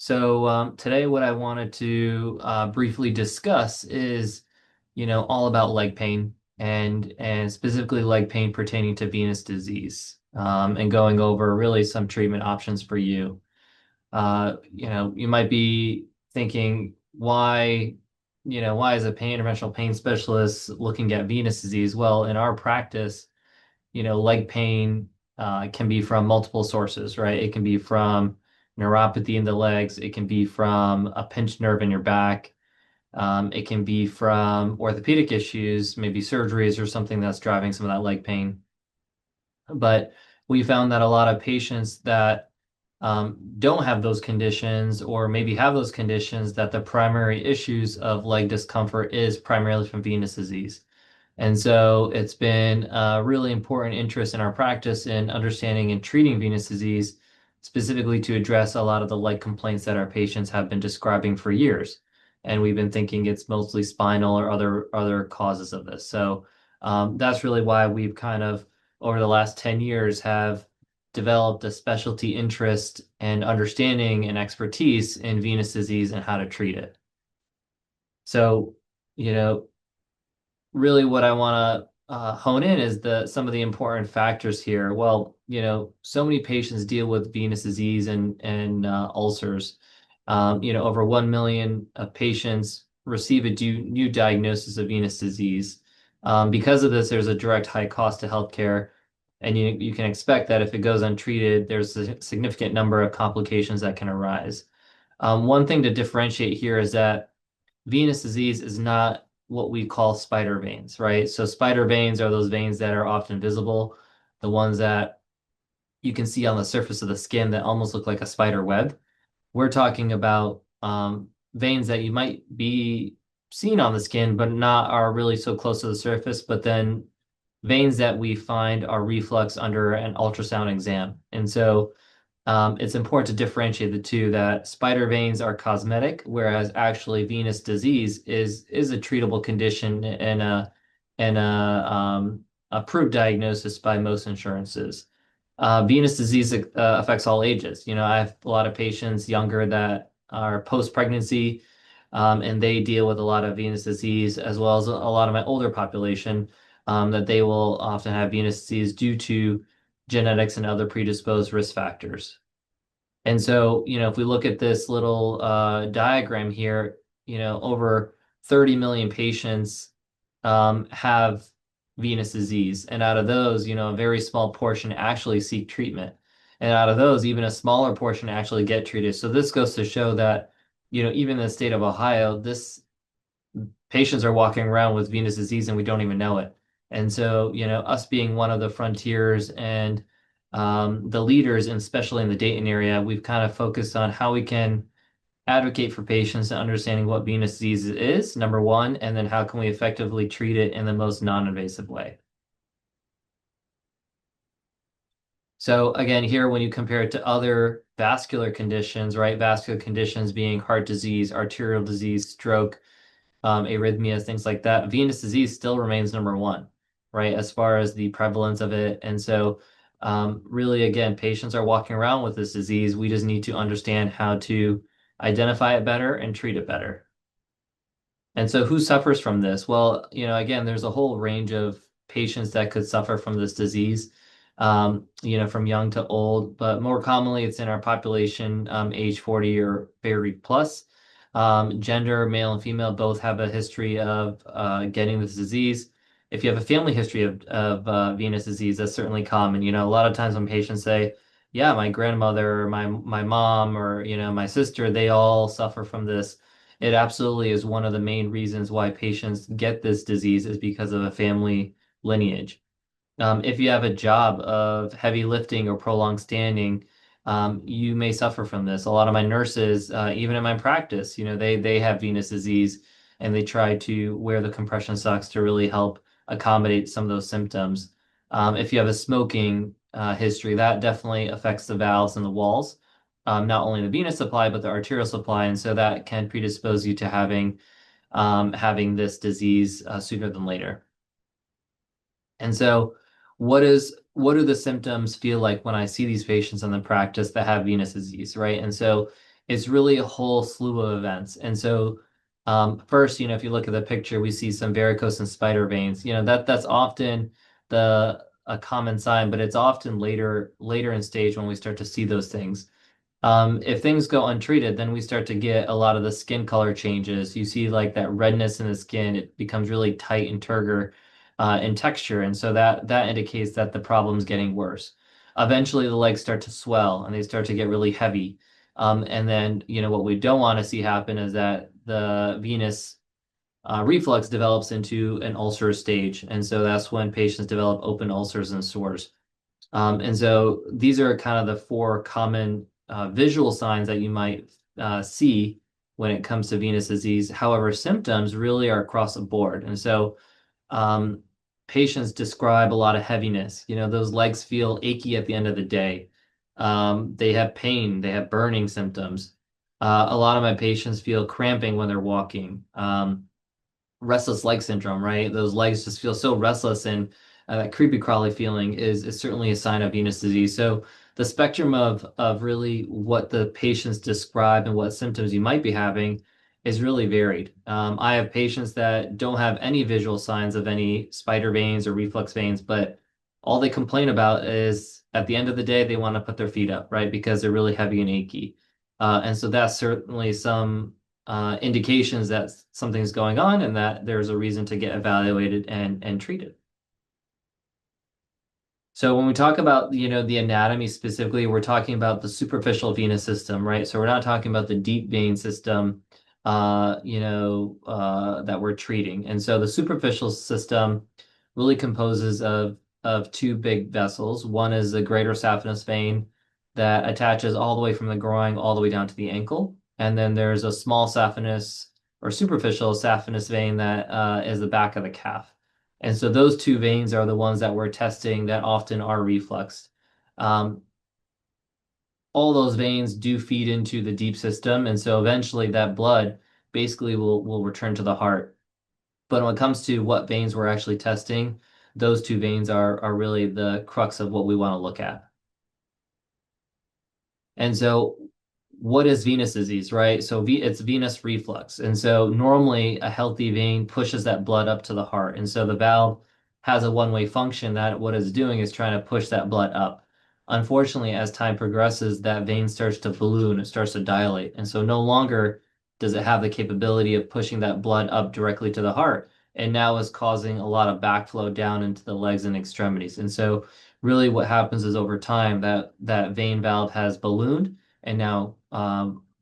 Today what I wanted to briefly discuss is, all about leg pain and specifically leg pain pertaining to venous disease, and going over really some treatment options for you. You might be thinking, why is a interventional pain specialist looking at venous disease? Well, in our practice, leg pain can be from multiple sources, right? It can be from neuropathy in the legs. It can be from a pinched nerve in your back. It can be from orthopedic issues, maybe surgeries or something that's driving some of that leg pain. But we found that a lot of patients that don't have those conditions or maybe have those conditions, that the primary issues of leg discomfort is primarily from venous disease. And so it's been a really important interest in our practice in understanding and treating venous disease, specifically to address a lot of the leg complaints that our patients have been describing for years. And we've been thinking it's mostly spinal or other causes of this. That's really why we've kind of, over the last 10 years, have developed a specialty interest and understanding and expertise in venous disease and how to treat it. So, you know, really what I want to hone in is some of the important factors here. Well, so many patients deal with venous disease and ulcers. Over 1 million patients receive a new diagnosis of venous disease. Because of this, there's a direct high cost to healthcare, and you can expect that if it goes untreated, there's a significant number of complications that can arise. One thing to differentiate here is that venous disease is not what we call spider veins, right? So spider veins are those veins that are often visible, the ones that you can see on the surface of the skin that almost look like a spider web. We're talking about veins that you might be seeing on the skin, but not are really so close to the surface, but then veins that we find are reflux under an ultrasound exam. And so it's important to differentiate the two, that spider veins are cosmetic, whereas actually venous disease is a treatable condition and a approved diagnosis by most insurances. Venous disease affects all ages. I have a lot of patients younger that are post-pregnancy, and they deal with a lot of venous disease, as well as a lot of my older population, that they will often have venous disease due to genetics and other predisposed risk factors. And so, if we look at this little diagram here, over 30 million patients have venous disease. And out of those, a very small portion actually seek treatment. And out of those, even a smaller portion actually get treated. So this goes to show that, even in the state of Ohio, this patients are walking around with venous disease and we don't even know it. And so, us being one of the frontiers and the leaders, and especially in the Dayton area, we've kind of focused on how we can advocate for patients and understanding what venous disease is, number one, and then how can we effectively treat it in the most non-invasive way. So again, here, when you compare it to other vascular conditions, right? Vascular conditions being heart disease, arterial disease, stroke, arrhythmias, things like that. Venous disease still remains number one, right, as far as the prevalence of it. And so really, again, patients are walking around with this disease. We just need to understand how to identify it better and treat it better. And so who suffers from this? Well, again, there's a whole range of patients that could suffer from this disease, from young to old, but more commonly it's in our population, age 40 or very plus. Gender, male and female, both have a history of getting this disease. If you have a family history of venous disease, that's certainly common. A lot of times when patients say, yeah, my grandmother, or my mom, or my sister, they all suffer from this. It absolutely is one of the main reasons why patients get this disease, is because of a family lineage. If you have a job of heavy lifting or prolonged standing, you may suffer from this. A lot of my nurses, even in my practice, they have venous disease, and they try to wear the compression socks to really help accommodate some of those symptoms. If you have a smoking history, that definitely affects the valves and the walls, not only the venous supply, but the arterial supply. And so that can predispose you to having this disease sooner than later. And so what do the symptoms feel like when I see these patients in the practice that have venous disease, right? And so it's really a whole slew of events. And so first, if you look at the picture, we see some varicose and spider veins. That's often a common sign, but it's often later in stage when we start to see those things. If things go untreated, then we start to get a lot of the skin color changes. You see like that redness in the skin. It becomes really tight and turgor in texture. And so that indicates that the problem's getting worse. Eventually, the legs start to swell and they start to get really heavy. And then, what we don't want to see happen is that the venous reflux develops into an ulcer stage. And so that's when patients develop open ulcers and sores. And so these are kind of the four common visual signs that you might see when it comes to venous disease. However, symptoms really are across the board. And so um, patients describe a lot of heaviness. Those legs feel achy at the end of the day. They have pain, they have burning symptoms. A lot of my patients feel cramping when they're walking. Restless leg syndrome, right? Those legs just feel so restless, and that creepy crawly feeling is certainly a sign of venous disease. So the spectrum of really what the patients describe and what symptoms you might be having is really varied. I have patients that don't have any visual signs of any spider veins or reflux veins, but all they complain about is at the end of the day, they want to put their feet up, right? Because they're really heavy and achy. And so that's certainly some indications that something's going on and that there's a reason to get evaluated and treated. So when we talk about, the anatomy specifically, we're talking about the superficial venous system, right? So we're not talking about the deep vein system, that we're treating. And so the superficial system really composes of two big vessels. One is the greater saphenous vein that attaches all the way from the groin all the way down to the ankle. And then there's a small saphenous or superficial saphenous vein that is the back of the calf. And so those two veins are the ones that we're testing that often are refluxed. Um, all those veins do feed into the deep system, and so eventually that blood basically will return to the heart. But when it comes to what veins we're actually testing, those two veins are really the crux of what we want to look at. And so, what is venous disease, right? So, it's venous reflux. And so, normally a healthy vein pushes that blood up to the heart. And so, the valve has a one-way function that what it's doing is trying to push that blood up. Unfortunately, as time progresses, that vein starts to balloon, it starts to dilate. And so, no longer does it have the capability of pushing that blood up directly to the heart. And now is causing a lot of backflow down into the legs and extremities. And so, really what happens is over time that vein valve has ballooned and now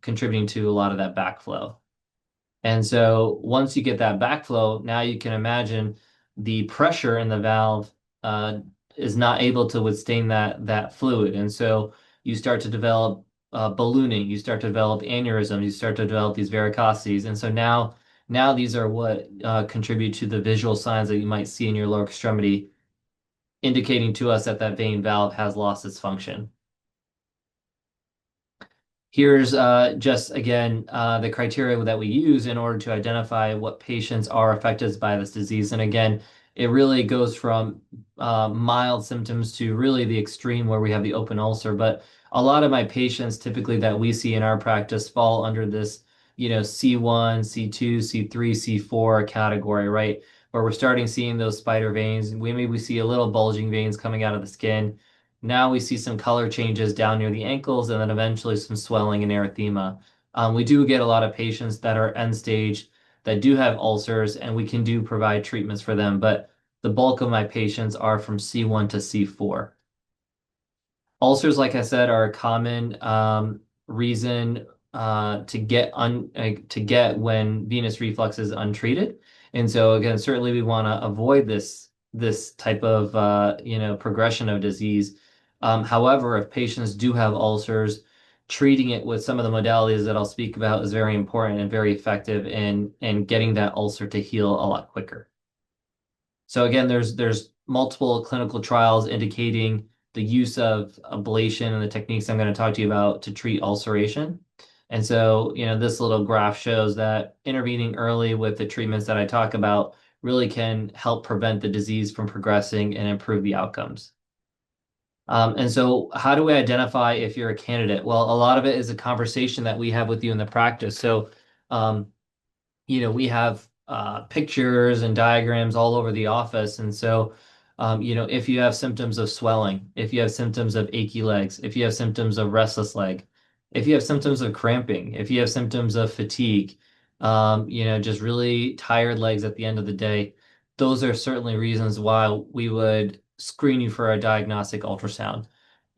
contributing to a lot of that backflow. And so once you get that backflow, now you can imagine the pressure in the valve uh, is not able to withstand that fluid. And so you start to develop ballooning, you start to develop aneurysms, you start to develop these varicosities. And so now these are what contribute to the visual signs that you might see in your lower extremity indicating to us that that vein valve has lost its function. Here's just again the criteria that we use in order to identify what patients are affected by this disease. And again, it really goes from mild symptoms to really the extreme where we have the open ulcer. But a lot of my patients typically that we see in our practice fall under this, C1, C2, C3, C4 category, right? Where we're starting seeing those spider veins. We see a little bulging veins coming out of the skin. Now we see some color changes down near the ankles and then eventually some swelling and erythema. We do get a lot of patients that are end stage that do have ulcers and we can do provide treatments for them, but the bulk of my patients are from C1 to C4. Ulcers, like I said, are a common reason to get when venous reflux is untreated. And so again, certainly we want to avoid this type of progression of disease. However, if patients do have ulcers, treating it with some of the modalities that I'll speak about is very important and very effective in getting that ulcer to heal a lot quicker. So again, there's multiple clinical trials indicating the use of ablation and the techniques I'm going to talk to you about to treat ulceration. And so, this little graph shows that intervening early with the treatments that I talk about really can help prevent the disease from progressing and improve the outcomes. And so how do we identify if you're a candidate? Well, a lot of it is a conversation that we have with you in the practice. So, um, we have pictures and diagrams all over the office. And so, if you have symptoms of swelling, if you have symptoms of achy legs, if you have symptoms of restless leg, if you have symptoms of cramping, if you have symptoms of fatigue, just really tired legs at the end of the day, those are certainly reasons why we would screen you for a diagnostic ultrasound.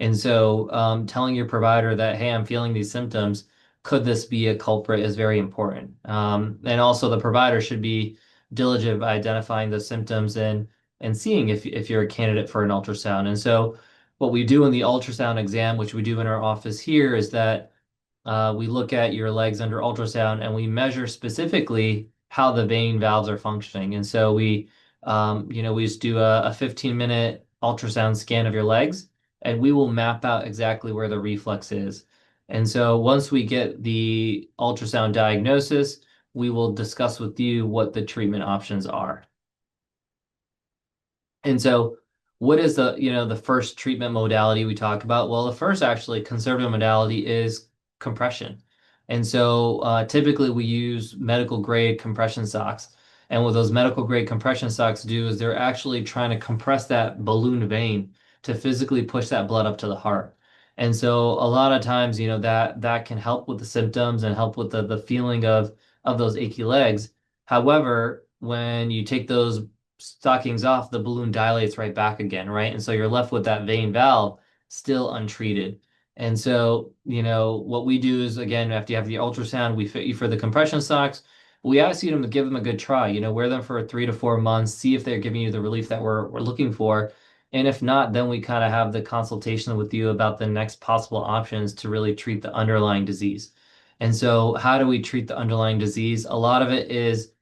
And so, telling your provider that, hey, I'm feeling these symptoms, could this be a culprit is very important. And also the provider should be diligent by identifying the symptoms and seeing if you're a candidate for an ultrasound. And so what we do in the ultrasound exam, which we do in our office here, is that we look at your legs under ultrasound and we measure specifically how the vein valves are functioning. And so we just do a 15-minute ultrasound scan of your legs, and we will map out exactly where the reflux is. And so once we get the ultrasound diagnosis, we will discuss with you what the treatment options are. And so what is the first treatment modality we talk about? Well, the first actually conservative modality is compression. And so typically we use medical grade compression socks. And what those medical grade compression socks do is they're actually trying to compress that balloon vein to physically push that blood up to the heart. And so a lot of times, that can help with the symptoms and help with the feeling of those achy legs. However, when you take those stockings off, the balloon dilates right back again, right? And so you're left with that vein valve still untreated. And so, what we do is, again, after you have the ultrasound, we fit you for the compression socks. We ask you to give them a good try, wear them for 3 to 4 months, see if they're giving you the relief that we're looking for. And if not, then we kind of have the consultation with you about the next possible options to really treat the underlying disease. And so, how do we treat the underlying disease? A lot of it is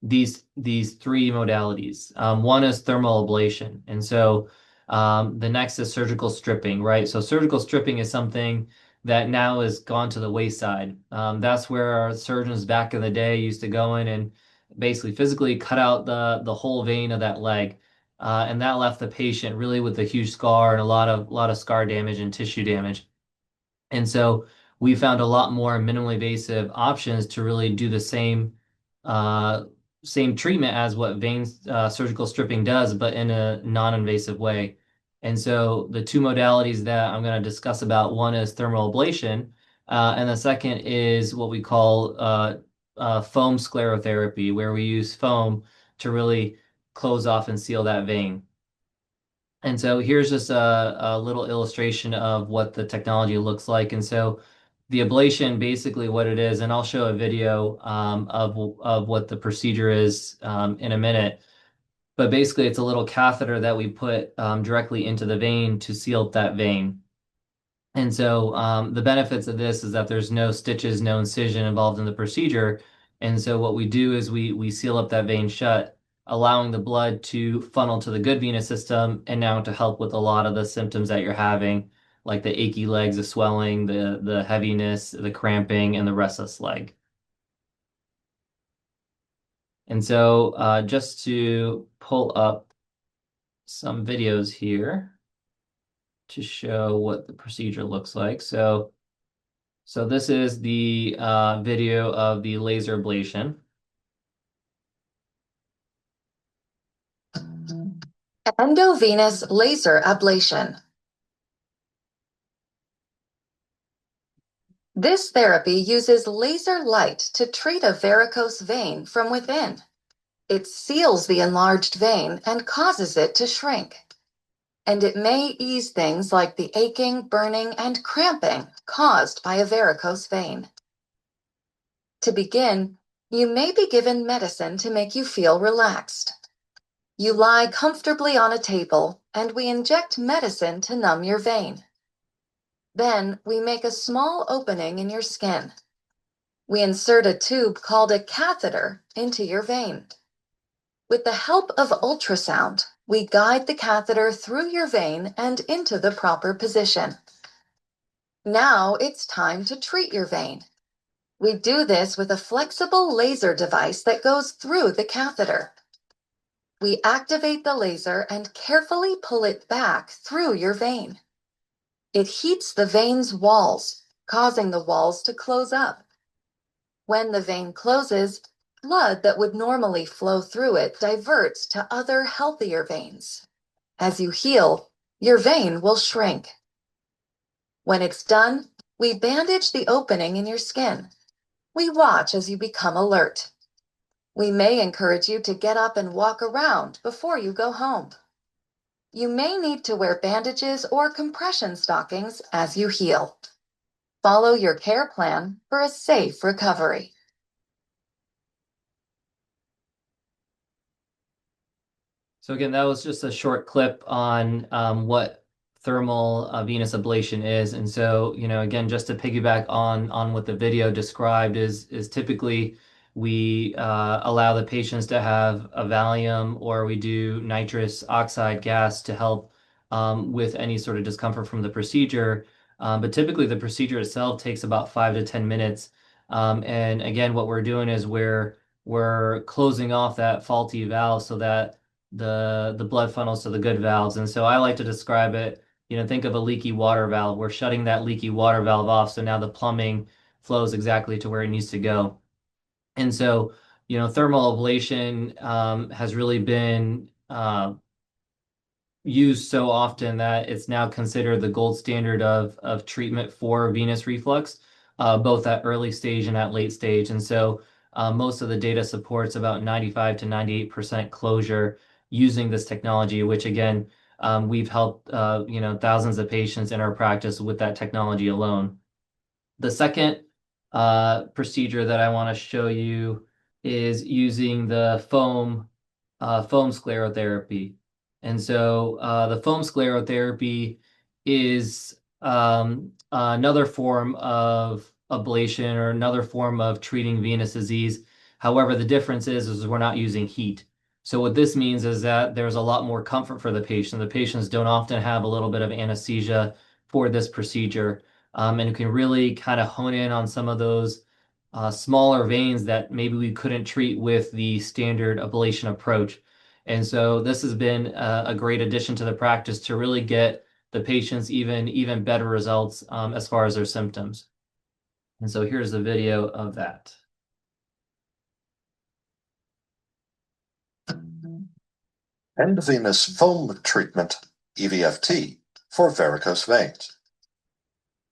these three modalities. One is thermal ablation, and so the next is surgical stripping, right? So surgical stripping is something that now has gone to the wayside. That's where our surgeons back in the day used to go in and basically physically cut out the whole vein of that leg, and that left the patient really with a huge scar and a lot of scar damage and tissue damage. And so we found a lot more minimally invasive options to really do the uh, same treatment as what vein surgical stripping does, but in a non-invasive way. And so the two modalities that I'm going to discuss about, one is thermal ablation, and the second is what we call foam sclerotherapy, where we use foam to really close off and seal that vein. And so here's just a little illustration of what the technology looks like. And so the ablation, basically what it is, and I'll show a video of what the procedure is in a minute. But basically, it's a little catheter that we put directly into the vein to seal that vein. And so the benefits of this is that there's no stitches, no incision involved in the procedure. And so what we do is we seal up that vein shut, allowing the blood to funnel to the good venous system and now to help with a lot of the symptoms that you're having, like the achy legs, the swelling, the heaviness, the cramping, and the restless leg. And so just to pull up some videos here to show what the procedure looks like. So this is the video of the laser ablation. Endovenous laser ablation. This therapy uses laser light to treat a varicose vein from within. It seals the enlarged vein and causes it to shrink. And it may ease things like the aching, burning, and cramping caused by a varicose vein. To begin, you may be given medicine to make you feel relaxed. You lie comfortably on a table, and we inject medicine to numb your vein. Then we make a small opening in your skin. We insert a tube called a catheter into your vein. With the help of ultrasound, we guide the catheter through your vein and into the proper position. Now it's time to treat your vein. We do this with a flexible laser device that goes through the catheter. We activate the laser and carefully pull it back through your vein. It heats the vein's walls, causing the walls to close up. When the vein closes, blood that would normally flow through it diverts to other healthier veins. As you heal, your vein will shrink. When it's done, we bandage the opening in your skin. We watch as you become alert. We may encourage you to get up and walk around before you go home. You may need to wear bandages or compression stockings as you heal. Follow your care plan for a safe recovery. So again, that was just a short clip on what thermal venous ablation is. And so, again, just to piggyback on what the video described is typically we allow the patients to have a Valium or we do nitrous oxide gas to help with any sort of discomfort from the procedure. But typically the procedure itself takes about 5 to 10 minutes. And again, what we're doing is we're closing off that faulty valve so that the blood funnels to the good valves. And so I like to describe it, think of a leaky water valve. We're shutting that leaky water valve off, so now the plumbing flows exactly to where it needs to go. And so, thermal ablation has really been used so often that it's now considered the gold standard of treatment for venous reflux, both at early stage and at late stage. And so most of the data supports about 95 to 98% closure using this technology, which again, we've helped thousands of patients in our practice with that technology alone. The second procedure that I want to show you is using the foam sclerotherapy. And so the foam sclerotherapy is another form of ablation or another form of treating venous disease. However, the difference is we're not using heat. So what this means is that there's a lot more comfort for the patient. The patients don't often have a little bit of anesthesia for this procedure. And you can really kind of hone in on some of those smaller veins that maybe we couldn't treat with the standard ablation approach. And so this has been a great addition to the practice to really get the patients even better results as far as their symptoms. And so here's the video of that. Venous foam treatment, EVFT, for varicose veins.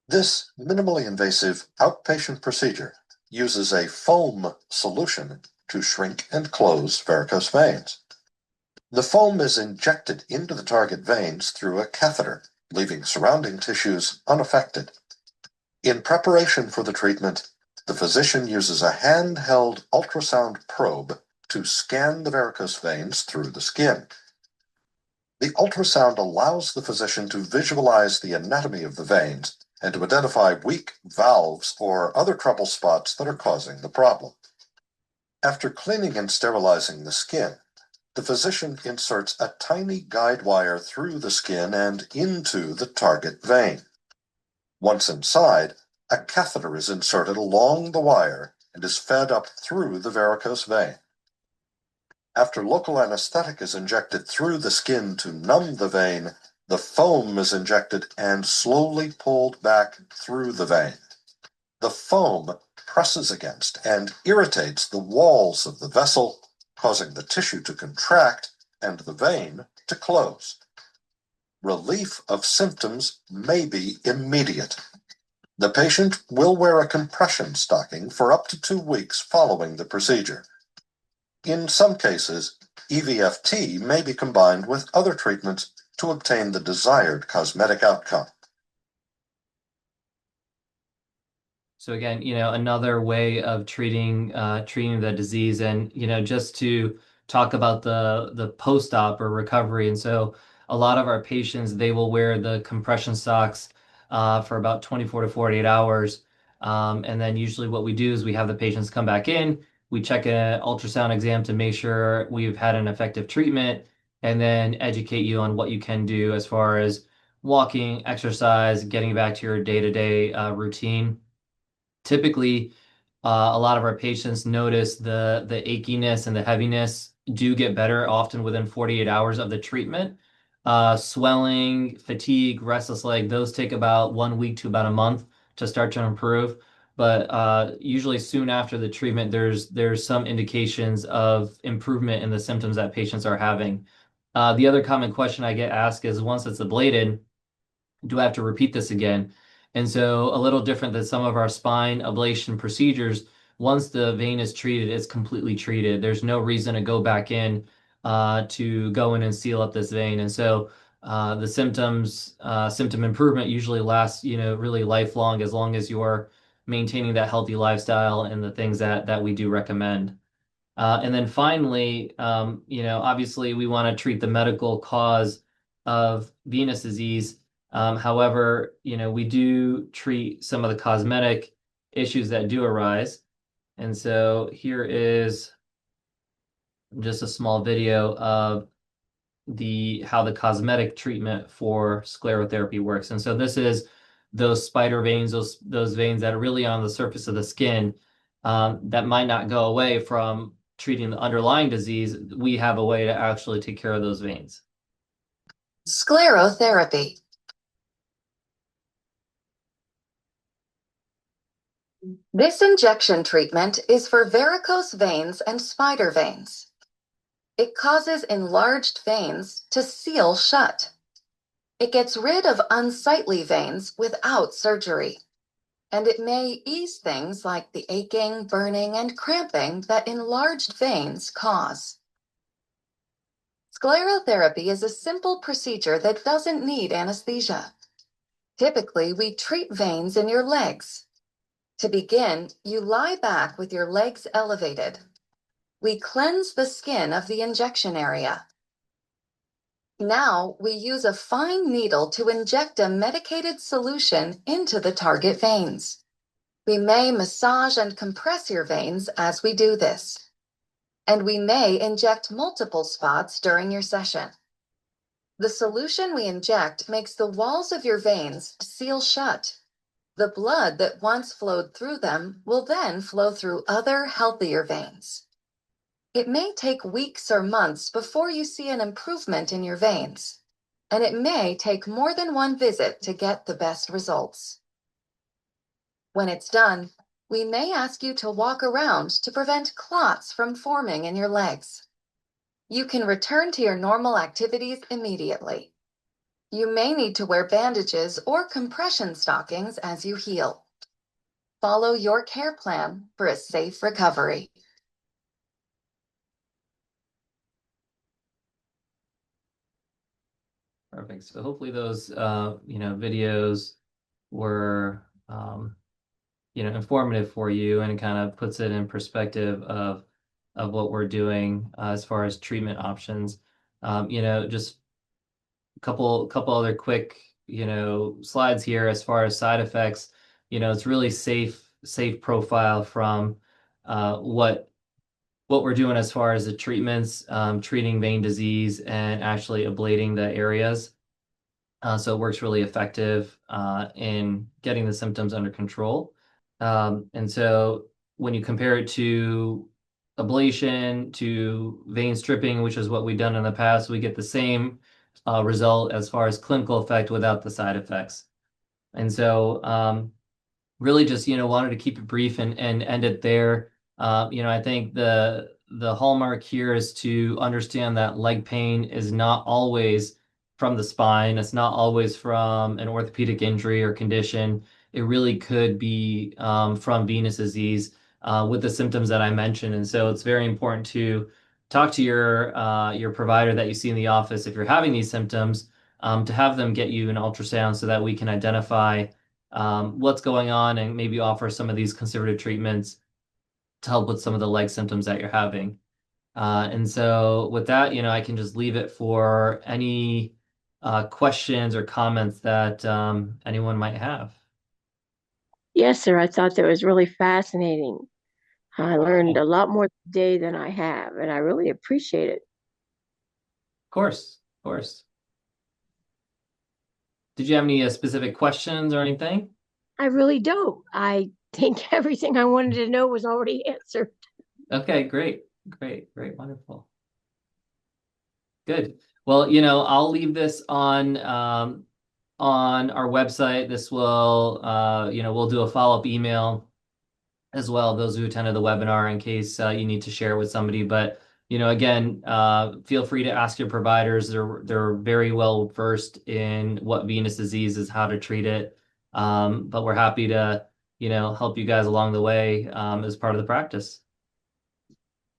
This minimally invasive outpatient procedure uses a foam solution to shrink and close varicose veins. The foam is injected into the target veins through a catheter, leaving surrounding tissues unaffected. In preparation for the treatment, the physician uses a handheld ultrasound probe to scan the varicose veins through the skin. The ultrasound allows the physician to visualize the anatomy of the veins and to identify weak valves or other trouble spots that are causing the problem. After cleaning and sterilizing the skin, the physician inserts a tiny guide wire through the skin and into the target vein. Once inside, a catheter is inserted along the wire and is fed up through the varicose vein. After local anesthetic is injected through the skin to numb the vein, the foam is injected and slowly pulled back through the vein. The foam presses against and irritates the walls of the vessel, causing the tissue to contract and the vein to close. Relief of symptoms may be immediate. The patient will wear a compression stocking for up to 2 weeks following the procedure. In some cases, EVFT may be combined with other treatments to obtain the desired cosmetic outcome. So again, another way of treating the disease, and just to talk about the post-op or recovery. And so a lot of our patients, they will wear the compression socks for about 24 to 48 hours. And then usually what we do is we have the patients come back in, we check an ultrasound exam to make sure we've had an effective treatment, and then educate you on what you can do as far as walking, exercise, getting back to your day-to-day routine. Typically, a lot of our patients notice the achiness and the heaviness do get better often within 48 hours of the treatment. Swelling, fatigue, restless leg, those take about 1 week to about a month to start to improve. But usually soon after the treatment, there's some indications of improvement in the symptoms that patients are having. The other common question I get asked is once it's ablated, do I have to repeat this again? And so a little different than some of our spine ablation procedures, once the vein is treated, it's completely treated. There's no reason to go back in to go in and seal up this vein. And so the symptom improvement usually lasts, really lifelong as long as you're maintaining that healthy lifestyle and the things that we do recommend. And then finally, obviously we want to treat the medical cause of venous disease. However, we do treat some of the cosmetic issues that do arise. And so here is just a small video of how the cosmetic treatment for sclerotherapy works. And so this is those spider veins, those veins that are really on the surface of the skin that might not go away from treating the underlying disease. We have a way to actually take care of those veins. Sclerotherapy. This injection treatment is for varicose veins and spider veins. It causes enlarged veins to seal shut. It gets rid of unsightly veins without surgery, and it may ease things like the aching, burning, and cramping that enlarged veins cause. Sclerotherapy is a simple procedure that doesn't need anesthesia. Typically, we treat veins in your legs. To begin, you lie back with your legs elevated. We cleanse the skin of the injection area. Now, we use a fine needle to inject a medicated solution into the target veins. We may massage and compress your veins as we do this, and we may inject multiple spots during your session. The solution we inject makes the walls of your veins seal shut. The blood that once flowed through them will then flow through other, healthier veins. It may take weeks or months before you see an improvement in your veins, and it may take more than one visit to get the best results. When it's done, we may ask you to walk around to prevent clots from forming in your legs. You can return to your normal activities immediately. You may need to wear bandages or compression stockings as you heal. Follow your care plan for a safe recovery. Perfect. So hopefully those, videos were, informative for you and it kind of puts it in perspective of what we're doing as far as treatment options. Just couple other quick, slides here as far as side effects. It's really safe profile from what we're doing as far as the treatments, treating vein disease and actually ablating the areas. So it works really effective in getting the symptoms under control. And so when you compare it to ablation, to vein stripping, which is what we've done in the past, we get the same result as far as clinical effect without the side effects. And so really just, wanted to keep it brief and end it there. I think the hallmark here is to understand that leg pain is not always from the spine. It's not always from an orthopedic injury or condition. It really could be from venous disease with the symptoms that I mentioned. And so it's very important to talk to your provider that you see in the office if you're having these symptoms, to have them get you an ultrasound so that we can identify what's going on and maybe offer some of these conservative treatments to help with some of the leg symptoms that you're having. And so with that, I can just leave it for any questions or comments that anyone might have. Yes, sir. I thought that was really fascinating. I learned Of a lot more today than I have, and I really appreciate it. course, of course. Did you have any specific questions or anything? I really don't. I think everything I wanted to know was already answered. Okay, great, great, great, wonderful. Good. Well, I'll leave this on our website. This will, we'll do a follow-up email as well, those who attended the webinar, in case you need to share with somebody. But, again, feel free to ask your providers. They're very well versed in what venous disease is, how to treat it. But we're happy to, help you guys along the way as part of the practice.